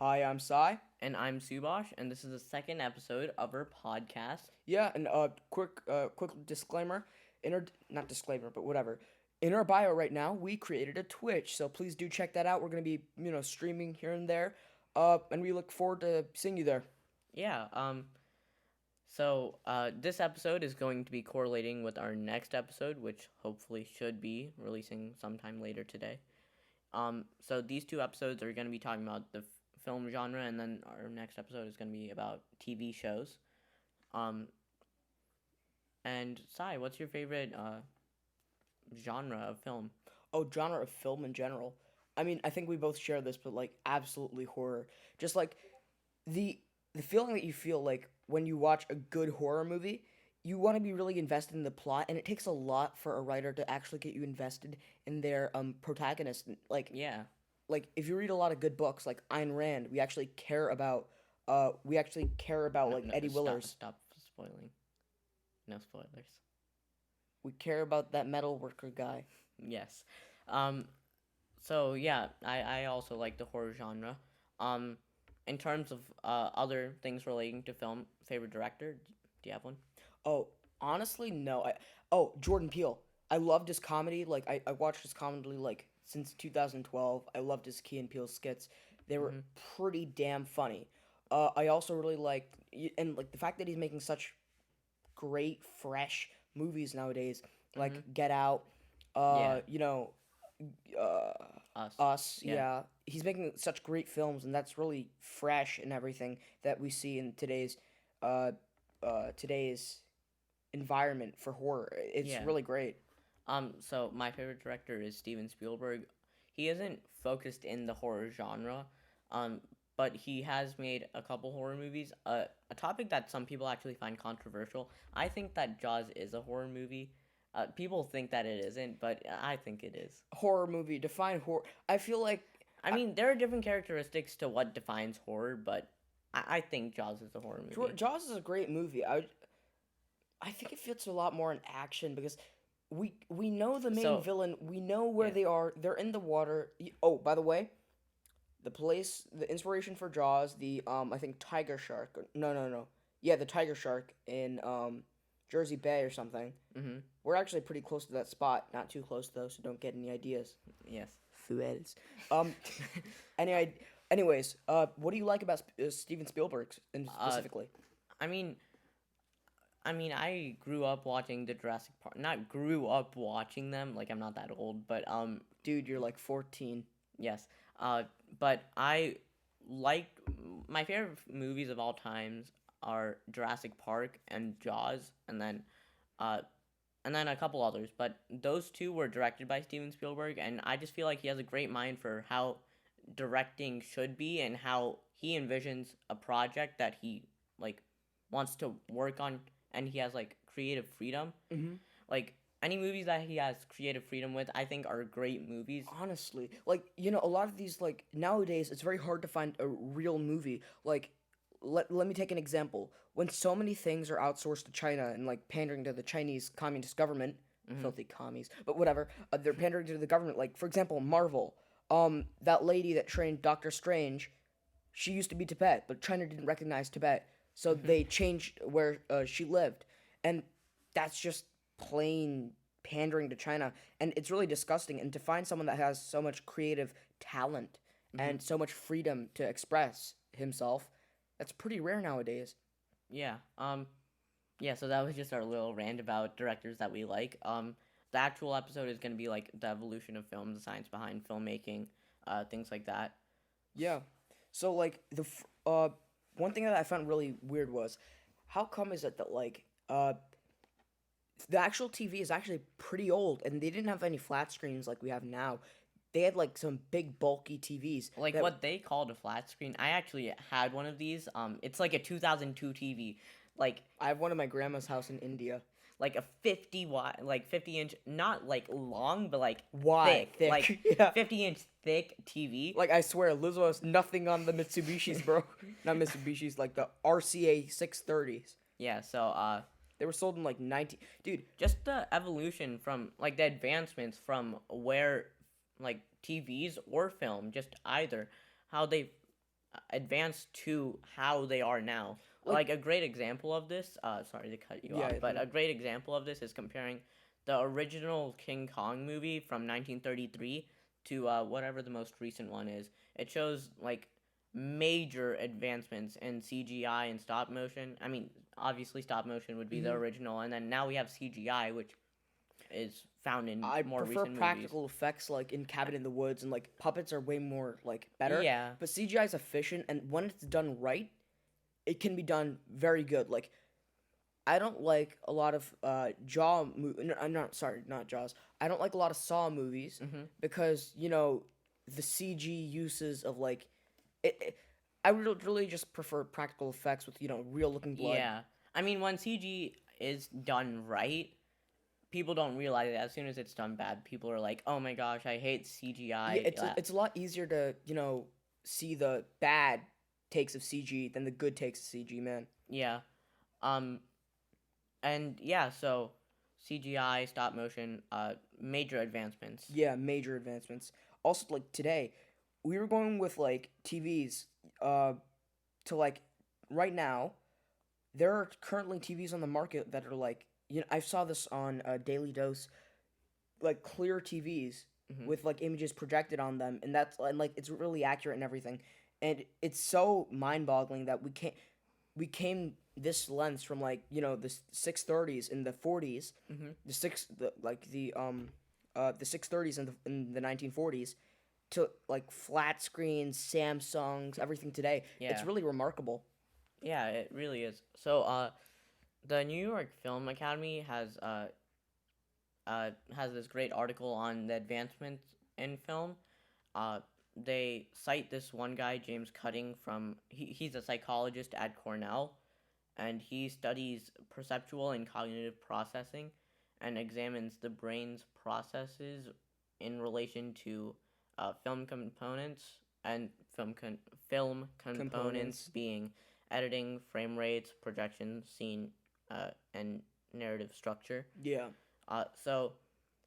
Hi, I'm Sai. And I'm Subhash, and this is the second episode of our podcast. Yeah, and quick disclaimer. Not disclaimer, but whatever. In our bio right now, we created a Twitch, so please do check that out. We're gonna be streaming here and there, and we look forward to seeing you there. Yeah, this episode is going to be correlating with our next episode, which hopefully should be releasing sometime later today. So these two episodes are going to be talking about the film genre, and then our next episode is going to be about TV shows. And Sai, what's your favorite genre of film? Oh, genre of film in general. I mean, I think we both share this, but like absolutely horror. Just like the the feeling that you feel like when you watch a good horror movie, you want to be really invested in the plot, and it takes a lot for a writer to actually get you invested in their protagonist. Yeah. Like if you read a lot of good books like Ayn Rand, we actually care about No, like no, Eddie Willers. stop spoiling. No spoilers. We care about that metal worker guy. Yes. Um, So yeah, I also like the horror genre. Um, in terms of other things relating to film, favorite director, do you have one? Oh, honestly, no. Jordan Peele. I loved his comedy. Like I watched his comedy like since 2012. I loved his Key and Peele skits. They were Mm-hmm. pretty damn funny. I also really liked and like the fact that he's making such great fresh movies nowadays, like Mm-hmm. Get Out. Yeah, You know, uh, us. Us. Yeah, Yeah, he's making such great films, and that's really fresh and everything that we see in uh, today's environment for horror. It's yeah. really great. So my favorite director is Steven Spielberg. He isn't focused in the horror genre, um, but he has made a couple horror movies. A topic that some people actually find controversial. I think that Jaws is a horror movie. People think that it isn't, but I think it is. Horror movie, define horror. I feel like I mean, there are different characteristics to what defines horror, but I think Jaws is a horror movie. Jaws is a great movie. I think it fits a lot more in action because we know the main So, villain. We know where yeah. they are. They're in the water. Oh, by the way, the inspiration for Jaws, the I think tiger shark. No. Yeah, the tiger shark in Jersey Bay or something. Mm-hmm. We're actually pretty close to that spot. Not too close though, so don't get any ideas. Yes. Fuels. Um. anyway, what do you like about Steven Spielberg Uh, specifically? I mean, I grew up watching the Jurassic Park. Not grew up watching them. Like I'm not that old, but Dude, you're like 14. yes. Uh, but I liked my favorite movies of all times are Jurassic Park and Jaws, uh, and then a couple others. But those two were directed by Steven Spielberg, and I just feel like he has a great mind for how directing should be and how he envisions a project that he like wants to work on, and he has like creative freedom. Mm-hmm. Like any movies that he has creative freedom with, I think are great movies. Honestly, like a lot of these like nowadays, it's very hard to find a real movie. Like, let me take an example. When so many things are outsourced to China and like pandering to the Chinese Communist government, Mm-hmm. filthy commies, but whatever, they're pandering to the government. Like for example, Marvel. That lady that trained Doctor Strange, she used to be Tibet, but China didn't recognize Tibet, so Mm-hmm. they changed where she lived, and that's just plain pandering to China, and it's really disgusting. And to find someone that has so much creative talent Mm-hmm. and so much freedom to express himself, that's pretty rare nowadays. Yeah. Yeah. So that was just our little rant about directors that we like. The actual episode is going to be like the evolution of film, the science behind filmmaking, things like that. Yeah. So like one thing that I found really weird was how come is it that like the actual TV is actually pretty old, and they didn't have any flat screens like we have now. They had like some big bulky TVs Like that what they called a flat screen. I actually had one of these. It's like a 2002 TV, like I have one in my grandma's house in India. like a 50 inch, not like long, but like Why thick, like thick? Yeah. 50-inch thick TV. Like I swear, Lizzo has nothing on the Mitsubishis, bro. Not Mitsubishis, like the RCA 630s. Yeah. So They were sold in like 19. Dude, just the evolution from like the advancements from where like TVs or film, just either how they advanced to how they are now. Like, Like a great example of this, sorry to cut you yeah, off, it's but fine. a great example of this is comparing the original King Kong movie from 1933 to whatever the most recent one is. It shows like major advancements in CGI and stop motion. I mean, obviously stop motion would be the Mhm. original, and then now we have CGI, which is found in I more prefer recent movies. practical effects like in Cabin in the Woods, and like puppets are way more like better. Yeah. But CGI is efficient, and when it's done right, it can be done very good. Like, I don't like a lot of I'm not sorry, not Jaws. I don't like a lot of Saw movies Mm-hmm. because the CG uses of like it I would really just prefer practical effects with real looking blood. Yeah. I mean, when CG is done right, people don't realize it. As soon as it's done bad, people are like, "Oh my gosh, I hate Yeah, CGI." it's a lot easier to see the bad takes of CG than the good takes of CG, man. Yeah. Um. And yeah. So CGI, stop motion, major advancements. Yeah, major advancements. Also, like today, we were going with like TVs. Uh, to like right now, there are currently TVs on the market that are like I saw this on Daily Dose, like clear TVs Mm-hmm. with like images projected on them, and like it's really accurate and everything, and it's so mind boggling that we came this lengths from like the 630s in the 40s, Mm-hmm. the 630s in the 1940s to like flat screens, Samsungs, everything today. It's Yeah. really remarkable. Yeah. It really is. So the New York Film Academy has this great article on the advancements in film. Uh, they cite this one guy, James Cutting, he's a psychologist at Cornell, and he studies perceptual and cognitive processing and examines the brain's processes in relation to film components and film components Components. being editing, frame rates, projection, scene, and narrative structure. Yeah. So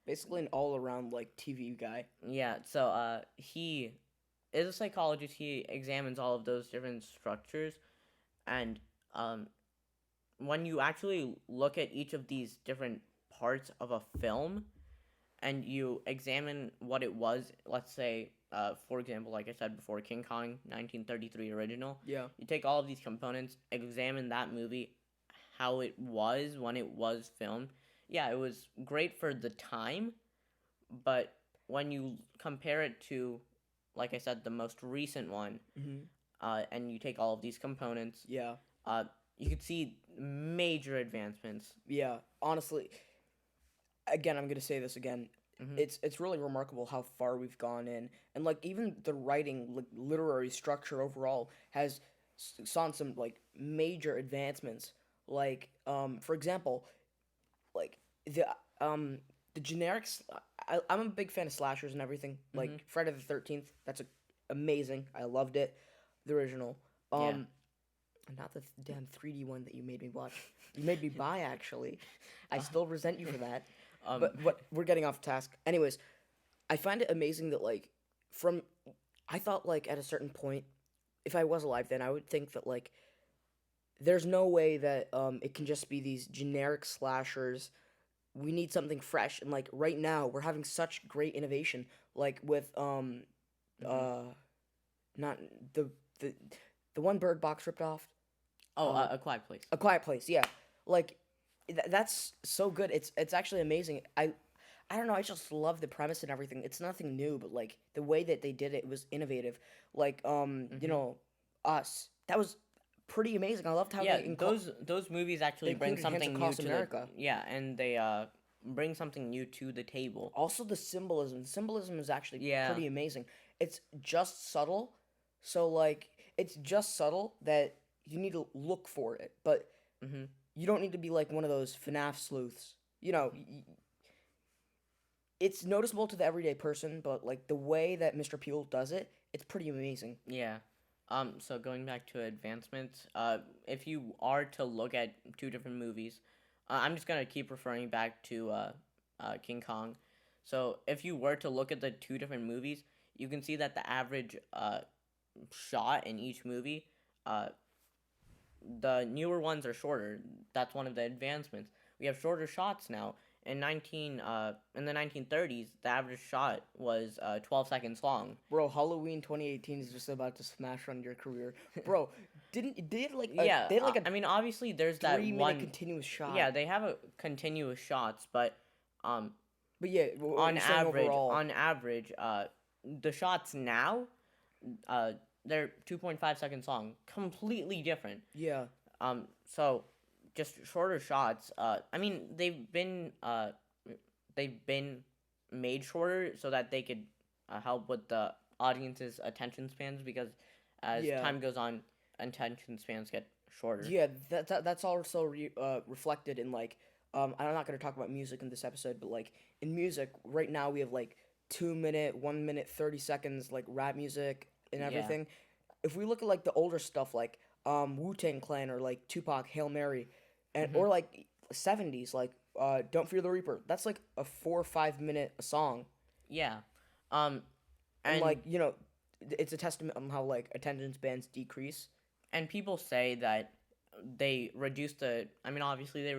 Basically an all around like TV guy. yeah, so he is a psychologist. He examines all of those different structures, and um, when you actually look at each of these different parts of a film, and you examine what it was, let's say, for example, like I said before, King Kong 1933 original. Yeah. You take all of these components, examine that movie, how it was when it was filmed. Yeah, it was great for the time, but when you compare it to, like I said, the most recent one, Hmm. and you take all of these components, Yeah. uh, you could see major advancements. Yeah. Honestly, again, I'm gonna say this again. Mm-hmm. It's really remarkable how far we've gone in, and like even the writing, like literary structure overall, has saw some like major advancements. Like, for example, like the generics. I'm a big fan of slashers and everything. Mm-hmm. Like Friday the 13th. That's amazing. I loved it. The original. Yeah. Not the damn 3D one that you made me watch. You made me buy actually. I still resent you for that. Um. But we're getting off task. Anyways, I find it amazing that like from I thought like at a certain point, if I was alive then I would think that like there's no way that it can just be these generic slashers. We need something fresh, and like right now we're having such great innovation like with Mhm. uh not the the one Bird Box ripped off. Oh, uh A Quiet Place. A Quiet Place, yeah. Like that's so good. It's actually amazing. I don't know. I just love the premise and everything. It's nothing new, but like the way that they did it was innovative. Like Mm-hmm. Us. That was pretty amazing. I loved how Yeah, they those movies actually bring included Hands something new Across to the America. yeah, and they bring something new to the table. Also the symbolism. The symbolism is actually Yeah. pretty amazing. It's just subtle, so like it's just subtle that you need to look for it, but Mm-hmm. you don't need to be like one of those FNAF sleuths. It's noticeable to the everyday person, but like the way that Mr. Peel does it, it's pretty amazing. Yeah. So going back to advancements, if you are to look at two different movies, I'm just gonna keep referring back to King Kong. So if you were to look at the two different movies, you can see that the average shot in each movie. Uh, the newer ones are shorter. That's one of the advancements. We have shorter shots now. In the 1930s, the average shot was 12 seconds long. Bro, Halloween 2018 is just about to smash on your career. Bro, didn't they had like Yeah, they had like a I mean, obviously, there's that 3 minute one. continuous shot. Yeah, they have a continuous shots, but But yeah, on you're saying average, overall. the shots now, uh, they're 2.5 seconds long, completely different. Yeah. So just shorter shots. I mean, they've been made shorter so that they could help with the audience's attention spans, because as Yeah. time goes on, attention spans get shorter. Yeah, that's also reflected in like I'm not gonna talk about music in this episode, but like in music right now we have like 2 minute, 1 minute, 30 seconds like rap music and Yeah. everything. If we look at like the older stuff like Wu-Tang Clan or like Tupac, Hail Mary, and or like 70s like Don't Fear the Reaper. That's like a 4 or 5 minute song, Yeah. and And like it's a testament on how like attention spans decrease. and people say that they reduced the. I mean, obviously they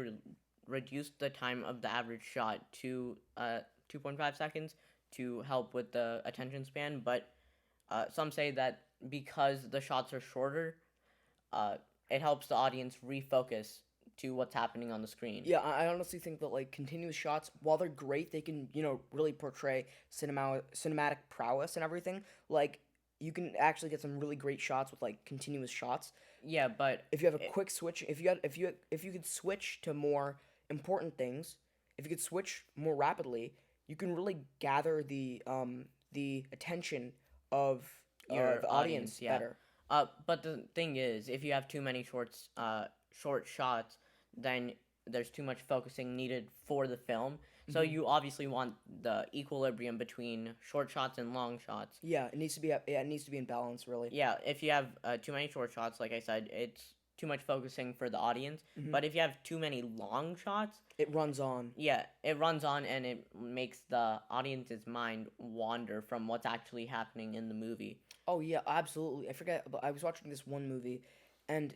reduced the time of the average shot to 2.5 seconds to help with the attention span, but some say that because the shots are shorter, it helps the audience refocus to what's happening on the screen. Yeah, I honestly think that like continuous shots, while they're great, they can really portray cinematic prowess and everything. Like you can actually get some really great shots with like continuous shots. Yeah, but If you have a quick switch, if you could switch to more important things, if you could switch more rapidly, you can really gather the attention of your the audience yeah. better. But the thing is, if you have too many short shots, then there's too much focusing needed for the film. So you obviously want the equilibrium between short shots and long shots. Yeah, it needs to be in balance, really. Yeah, if you have too many short shots, like I said, it's too much focusing for the audience. But if you have too many long shots, It runs on. yeah, it runs on and it makes the audience's mind wander from what's actually happening in the movie. Oh yeah, absolutely. I forget, but I was watching this one movie, and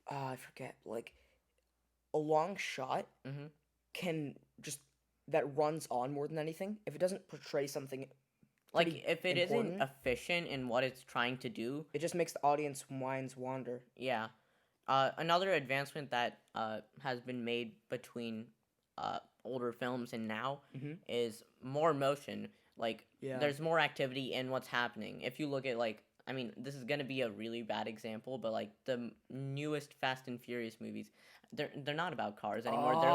I forget like a long shot Mhm. can just that runs on more than anything. If it doesn't portray something Like, pretty if it important, isn't efficient in what it's trying to do, it just makes the audience minds wander. yeah. Another advancement that has been made between older films and now is more motion. Like, Yeah. there's more activity in what's happening. If you look at, like, I mean, this is gonna be a really bad example, but like the newest Fast and Furious movies, they're not about cars anymore. They're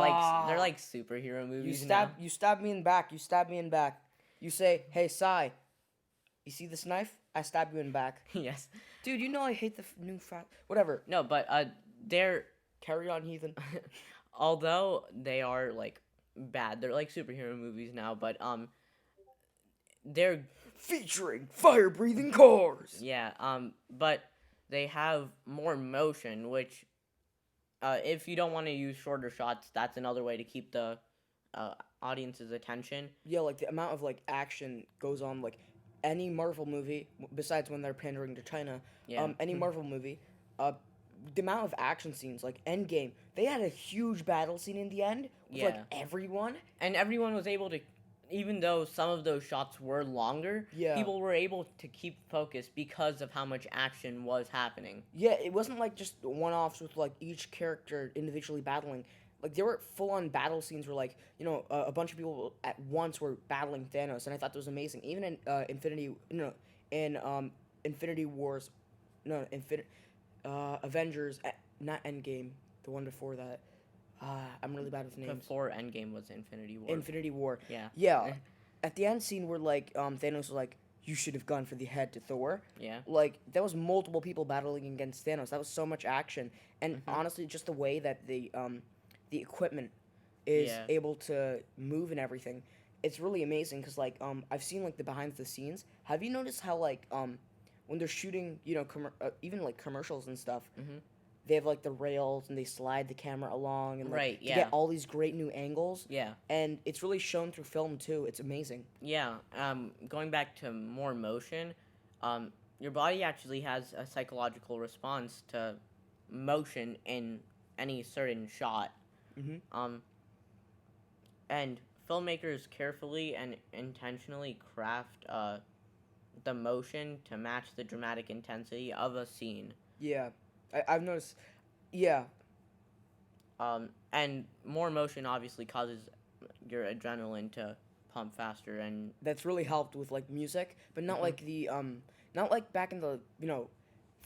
like superhero movies now. You stab me in the back. You stab me in the back. You say, "Hey, Sai, you see this knife? I stab you in the back." Yes. Dude, you know I hate the new fat. Whatever. No, but they're Carry on, heathen. although they are like bad, they're like superhero movies now, but they're Featuring fire-breathing cars. yeah, but they have more motion, which if you don't want to use shorter shots, that's another way to keep the audience's attention. Yeah, like the amount of like action goes on like any Marvel movie besides when they're pandering to China. Yeah. Any Marvel movie, the amount of action scenes like Endgame, they had a huge battle scene in the end with like Yeah. everyone. And everyone was able to, even though some of those shots were longer, Yeah. people were able to keep focus because of how much action was happening. Yeah, it wasn't like just one-offs with like each character individually battling. Like there were full-on battle scenes where like a bunch of people at once were battling Thanos, and I thought that was amazing. Even in Infinity Wars, Avengers, not Endgame, the one before that. I'm really bad with names. Before Endgame was Infinity War. Infinity War. Yeah. Yeah. At the end scene where like Thanos was like, "You should have gone for the head" to Thor. Yeah. Like that was multiple people battling against Thanos. That was so much action, and honestly, just the way that the equipment is Yeah. able to move and everything, it's really amazing. Cause like I've seen like the behind the scenes. Have you noticed how like when they're shooting even like commercials and stuff, they have like the rails and they slide the camera along and like Right, to yeah. get all these great new angles. Yeah. And it's really shown through film too. It's amazing. Yeah. Going back to more motion, your body actually has a psychological response to motion in any certain shot. Mm-hmm. Um, and filmmakers carefully and intentionally craft the motion to match the dramatic intensity of a scene. Yeah, I've noticed. Yeah, And more motion obviously causes your adrenaline to pump faster, and that's really helped with like music, but not mhm, like the not like back in the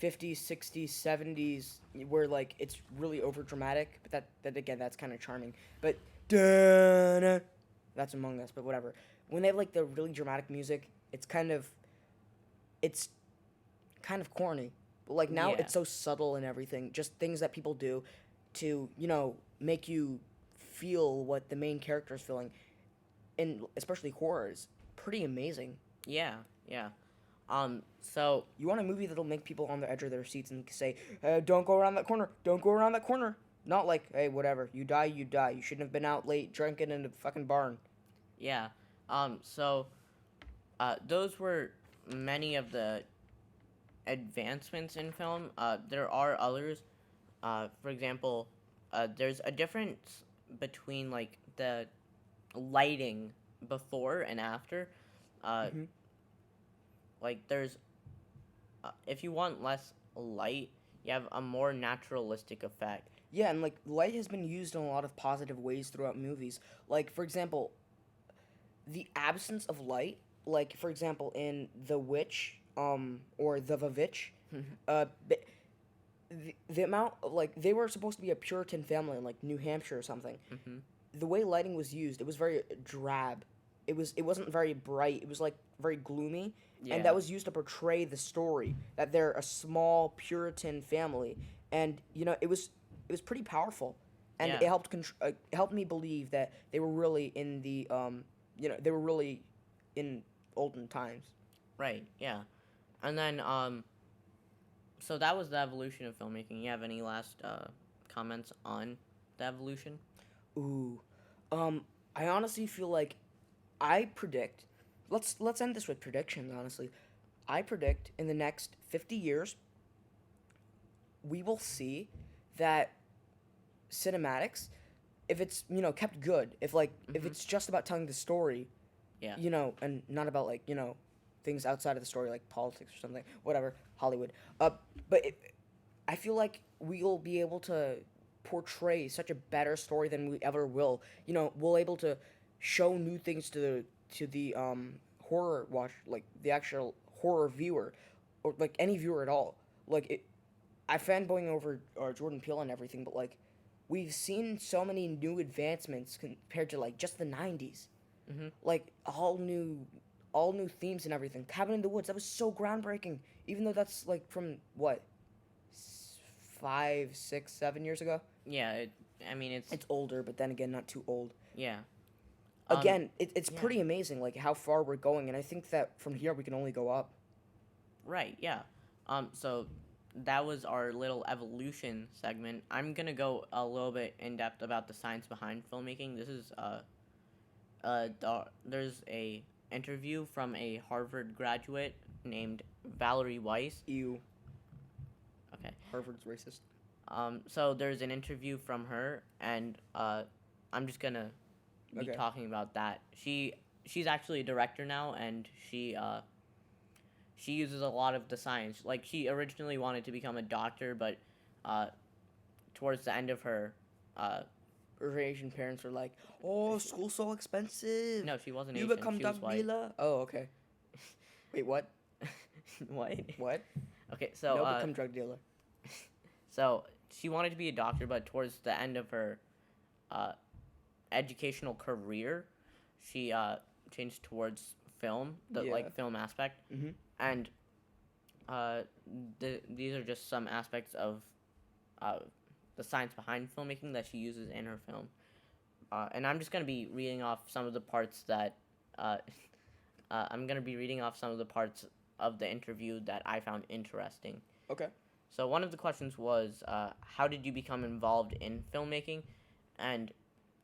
50s, 60s, 70s where like it's really over dramatic, but that again that's kind of charming. But da that's Among Us, but whatever. When they have like the really dramatic music, it's kind of corny. But like now yeah, it's so subtle and everything, just things that people do to, make you feel what the main character is feeling, and especially horror is pretty amazing. yeah, yeah. So You want a movie that'll make people on the edge of their seats and say, "Don't go around that corner. Don't go around that corner." Not like, "Hey, whatever. You die, you die. You shouldn't have been out late drinking in a fucking barn." yeah, so those were many of the advancements in film. There are others. For example, there's a difference between like the lighting before and after. Uh, Hmm. like there's if you want less light, you have a more naturalistic effect. Yeah, and like light has been used in a lot of positive ways throughout movies. Like for example, the absence of light, like for example in The Witch, or The Vavitch, uh, the amount of, like they were supposed to be a Puritan family in like New Hampshire or something. Hmm. The way lighting was used, it was very drab. It wasn't very bright. It was like very gloomy, and Yeah, that was used to portray the story that they're a small Puritan family, and it was pretty powerful, and yeah, it helped me believe that they were really in the they were really in olden times. right, yeah. And then so that was the evolution of filmmaking. You have any last comments on the evolution? Ooh, um, I honestly feel like I predict. Let's end this with predictions. Honestly, I predict in the next 50 years we will see that cinematics, if it's kept good, if Mm-hmm. it's just about telling the story, Yeah, and not about like things outside of the story like politics or something, whatever, Hollywood. But I feel like we'll be able to portray such a better story than we ever will. We'll able to show new things to the horror watch, like the actual horror viewer, or like any viewer at all. Like I fanboying over Jordan Peele and everything, but like we've seen so many new advancements compared to like just the '90s, mm-hmm. like all new themes and everything. Cabin in the Woods, that was so groundbreaking. Even though that's like from what, 5, 6, 7 years ago. Yeah. I mean, It's older, but then again, not too old. yeah, um, Again, it's yeah, pretty amazing, like how far we're going, and I think that from here we can only go up. right, yeah. So that was our little evolution segment. I'm gonna go a little bit in depth about the science behind filmmaking. This is there's a interview from a Harvard graduate named Valerie Weiss. Ew, Okay. Harvard's racist. So there's an interview from her, and I'm just gonna be Okay. talking about that. She's actually a director now, and she uses a lot of the science. Like she originally wanted to become a doctor, but uh, towards the end of her, uh, Her Asian parents were like, "Oh, school's so expensive. no, she wasn't You Asian. become She was drug white. dealer." Oh, okay. Wait, what? What? What? Okay, so No, become drug dealer. so she wanted to be a doctor, but towards the end of her uh, educational career, she changed towards film, the Yeah. like film aspect, Mhm. and uh, these are just some aspects of uh, the science behind filmmaking that she uses in her film. And I'm just gonna be reading off some of the parts that uh, I'm gonna be reading off some of the parts of the interview that I found interesting. Okay. So one of the questions was, how did you become involved in filmmaking? And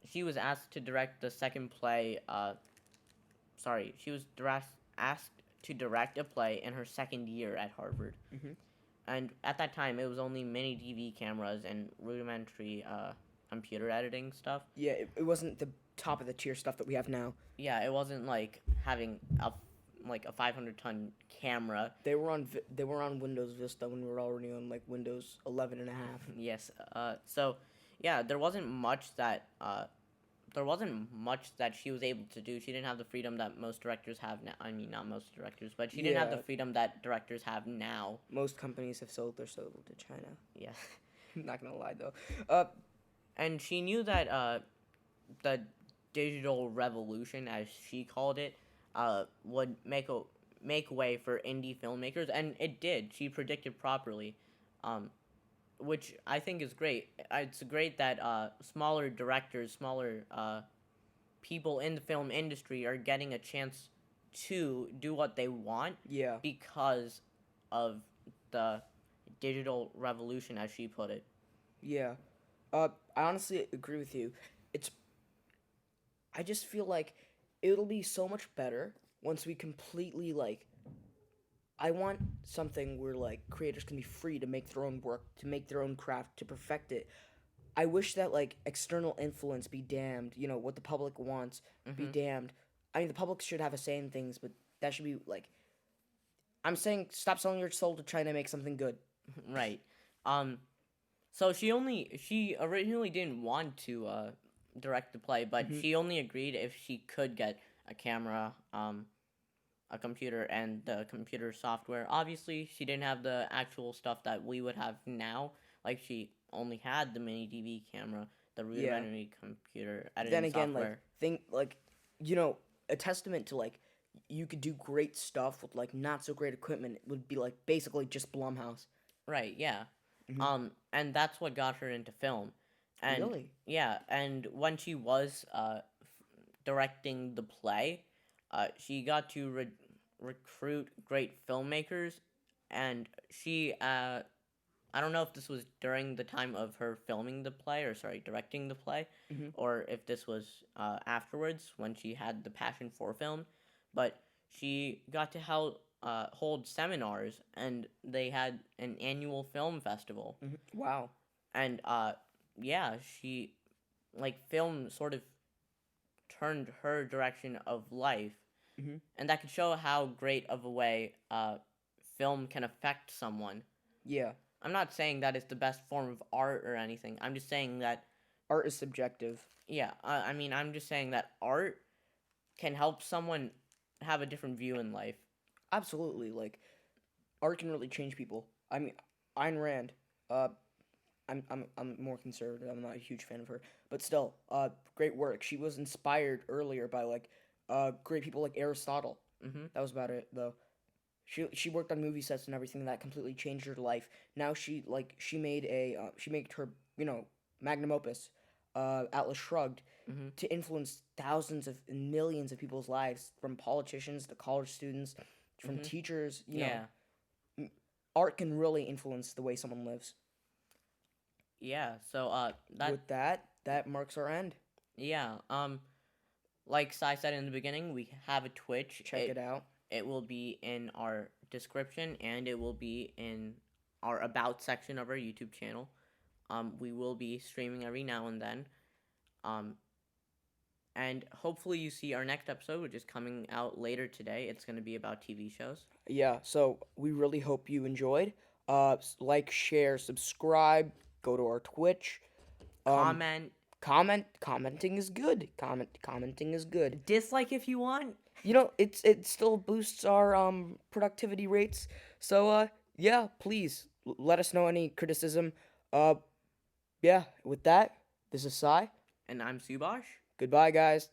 she was asked to direct the second play. Sorry, she was asked to direct a play in her second year at Harvard. Mm-hmm. And at that time, it was only mini DV cameras and rudimentary computer editing stuff. Yeah, it wasn't the top of the tier stuff that we have now. Yeah, it wasn't like having a 500-ton camera. They were on Windows Vista when we were already on like Windows 11 and a half. Yes. So yeah, there wasn't much that she was able to do. She didn't have the freedom that most directors have now. I mean, not most directors, but she didn't have the Yeah. freedom that directors have now. Most companies have sold their soul to China. Yeah. I'm not gonna lie though. And she knew that the digital revolution, as she called it, would make way for indie filmmakers, and it did. She predicted properly, which I think is great. It's great that smaller directors, smaller people in the film industry are getting a chance to do what they want Yeah. because of the digital revolution, as she put it. Yeah. I honestly agree with you. I just feel like it'll be so much better once we completely like. I want something where like creators can be free to make their own work, to make their own craft, to perfect it. I wish that like external influence be damned. You know what the public wants be damned. I mean, the public should have a say in things, but that should be like. I'm saying stop selling your soul to China, make something good. Right. So she originally didn't want to direct the play, but she only agreed if she could get a camera, a computer, and the computer software. Obviously, she didn't have the actual stuff that we would have now. Like, she only had the mini DV camera, the rudimentary computer editing Then again, software. a testament to like you could do great stuff with like not so great equipment would be like basically just Blumhouse. Right, yeah. And that's what got her into film. And Really? yeah, and when she was directing the play, she got to recruit great filmmakers, and she I don't know if this was during the time of her filming the play, or sorry, directing the play, or if this was afterwards when she had the passion for film, but she got to hold seminars, and they had an annual film festival. Wow. And yeah, she film sort of turned her direction of life, and that could show how great of a way film can affect someone. Yeah. I'm not saying that it's the best form of art or anything. I'm just saying that Art is subjective. yeah. I mean, I'm just saying that art can help someone have a different view in life. Absolutely. Like art can really change people. I mean, Ayn Rand. I'm more conservative. I'm not a huge fan of her, but still, great work. She was inspired earlier by like, great people like Aristotle. That was about it though. She worked on movie sets and everything that completely changed her life. Now she made her magnum opus, Atlas Shrugged, to influence thousands of and millions of people's lives, from politicians to college students, from teachers. Yeah. Art can really influence the way someone lives. Yeah. So With that marks our end. yeah. Like Sai said in the beginning, we have a Twitch. Check it out. It will be in our description, and it will be in our about section of our YouTube channel. We will be streaming every now and then. And hopefully you see our next episode, which is coming out later today. It's going to be about TV shows. Yeah, so we really hope you enjoyed. Like, share, subscribe, go to our Twitch. Commenting is good. Commenting is good. Dislike if you want. It still boosts our productivity rates. So yeah, please let us know any criticism. Yeah, with that, this is Sai. And I'm Subhash. Goodbye, guys.